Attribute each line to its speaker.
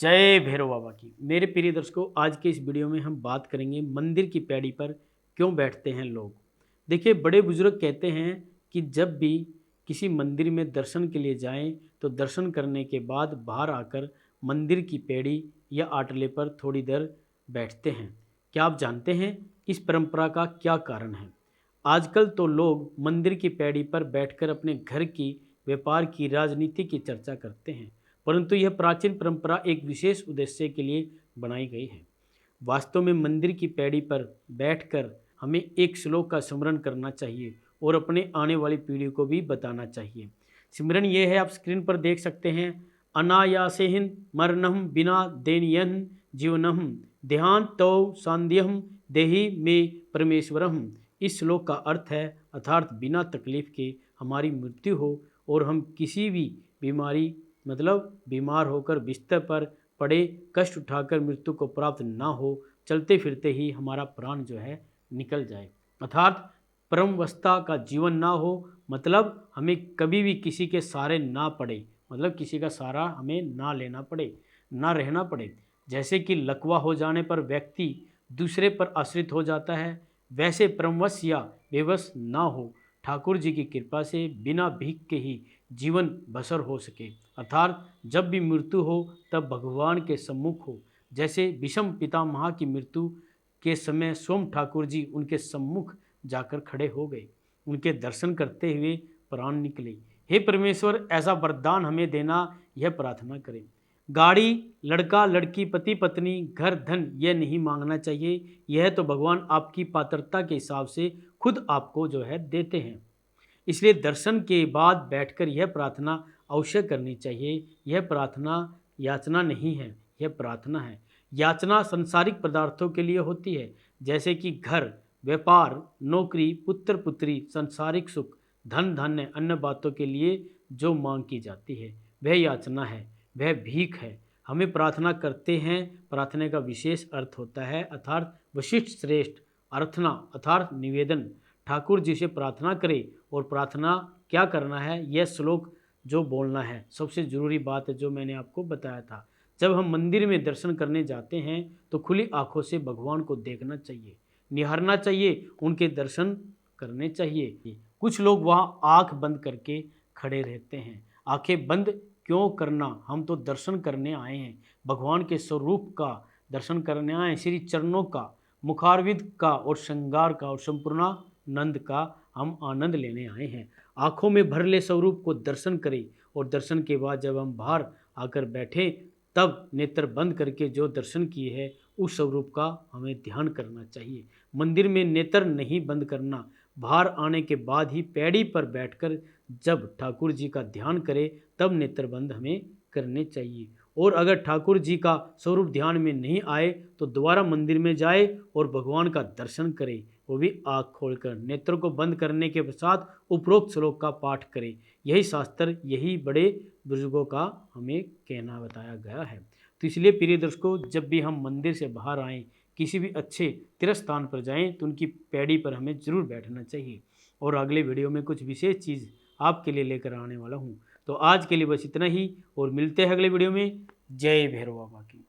Speaker 1: जय भैरव बाबा की। मेरे प्रिय दर्शकों, आज के इस वीडियो में हम बात करेंगे मंदिर की पैड़ी पर क्यों बैठते हैं लोग। देखिए, बड़े बुजुर्ग कहते हैं कि जब भी किसी मंदिर में दर्शन के लिए जाएं तो दर्शन करने के बाद बाहर आकर मंदिर की पैड़ी या आटले पर थोड़ी देर बैठते हैं। क्या आप जानते हैं इस परंपरा का क्या कारण है? आजकल तो लोग मंदिर की पैड़ी पर बैठकर अपने घर की, व्यापार की, राजनीति की चर्चा करते हैं, परंतु यह प्राचीन परंपरा एक विशेष उद्देश्य के लिए बनाई गई है। वास्तव में मंदिर की पैड़ी पर बैठकर हमें एक श्लोक का स्मरण करना चाहिए और अपने आने वाली पीढ़ी को भी बताना चाहिए। सिमरन ये है, आप स्क्रीन पर देख सकते हैं। अनायासेहिन मरणम बिना देनियन जीवनम ध्यान तो सांध्यम देहि में परमेश्वरम। इस श्लोक का अर्थ है, अर्थात बिना तकलीफ के हमारी मृत्यु हो और हम किसी भी बीमारी मतलब बीमार होकर बिस्तर पर पड़े, कष्ट उठाकर मृत्यु को प्राप्त ना हो, चलते फिरते ही हमारा प्राण जो है निकल जाए, अर्थात परमवस्था का जीवन ना हो, मतलब हमें कभी भी किसी के सहारे ना पड़े, मतलब किसी का सहारा हमें ना लेना पड़े, ना रहना पड़े। जैसे कि लकवा हो जाने पर व्यक्ति दूसरे पर आश्रित हो जाता है, वैसे परमवश या बेवश ना हो, ठाकुर जी की कृपा से बिना भीख के ही जीवन बसर हो सके, अर्थात जब भी मृत्यु हो तब भगवान के सम्मुख हो। जैसे विषम पितामह की मृत्यु के समय सोम ठाकुर जी उनके सम्मुख जाकर खड़े हो गए, उनके दर्शन करते हुए प्राण निकले। हे परमेश्वर, ऐसा वरदान हमें देना, यह प्रार्थना करें। गाड़ी, लड़का लड़की, पति पत्नी, घर, धन यह नहीं मांगना चाहिए, यह तो भगवान आपकी पात्रता के हिसाब से खुद आपको जो है देते हैं। इसलिए दर्शन के बाद बैठकर यह प्रार्थना अवश्य करनी चाहिए। यह प्रार्थना याचना नहीं है, यह प्रार्थना है। याचना संसारिक पदार्थों के लिए होती है, जैसे कि घर, व्यापार, नौकरी, पुत्र पुत्री, संसारिक सुख, धन धान्य, अन्य बातों के लिए जो मांग की जाती है वह याचना है, वह भीख है। हमें प्रार्थना करते हैं, प्रार्थना का विशेष अर्थ होता है, अर्थात वशिष्ठ श्रेष्ठ अर्थना अर्थात निवेदन। ठाकुर जी से प्रार्थना करें और प्रार्थना क्या करना है, यह श्लोक जो बोलना है, सबसे ज़रूरी बात है जो मैंने आपको बताया था। जब हम मंदिर में दर्शन करने जाते हैं तो खुली आंखों से भगवान को देखना चाहिए, निहारना चाहिए, उनके दर्शन करने चाहिए। कुछ लोग वहाँ आंख बंद करके खड़े रहते हैं। आंखें बंद क्यों करना? हम तो दर्शन करने आए हैं, भगवान के स्वरूप का दर्शन करने आए हैं, श्री चरणों का, मुखारविंद का और श्रृंगार का और संपूर्णानंद का हम आनंद लेने आए हैं। आँखों में भर ले स्वरूप को दर्शन करें और दर्शन के बाद जब हम बाहर आकर बैठे तब नेत्र बंद करके जो दर्शन किए हैं उस स्वरूप का हमें ध्यान करना चाहिए। मंदिर में नेत्र नहीं बंद करना, बाहर आने के बाद ही पैड़ी पर बैठकर जब ठाकुर जी का ध्यान करें तब नेत्र बंद हमें करने चाहिए। और अगर ठाकुर जी का स्वरूप ध्यान में नहीं आए तो दोबारा मंदिर में जाए और भगवान का दर्शन करें, वो भी आँख खोलकर। नेत्रों को बंद करने के पश्चात उपरोक्त श्लोक का पाठ करें। यही शास्त्र, यही बड़े बुजुर्गों का हमें कहना बताया गया है। तो इसलिए प्रिय दर्शकों, जब भी हम मंदिर से बाहर आएँ, किसी भी अच्छे तीर्थ स्थान पर जाएं तो उनकी पैड़ी पर हमें ज़रूर बैठना चाहिए। और अगले वीडियो में कुछ विशेष चीज़ आपके लिए लेकर आने वाला हूं। तो आज के लिए बस इतना ही और मिलते हैं अगले वीडियो में। जय भैरव बाबा की।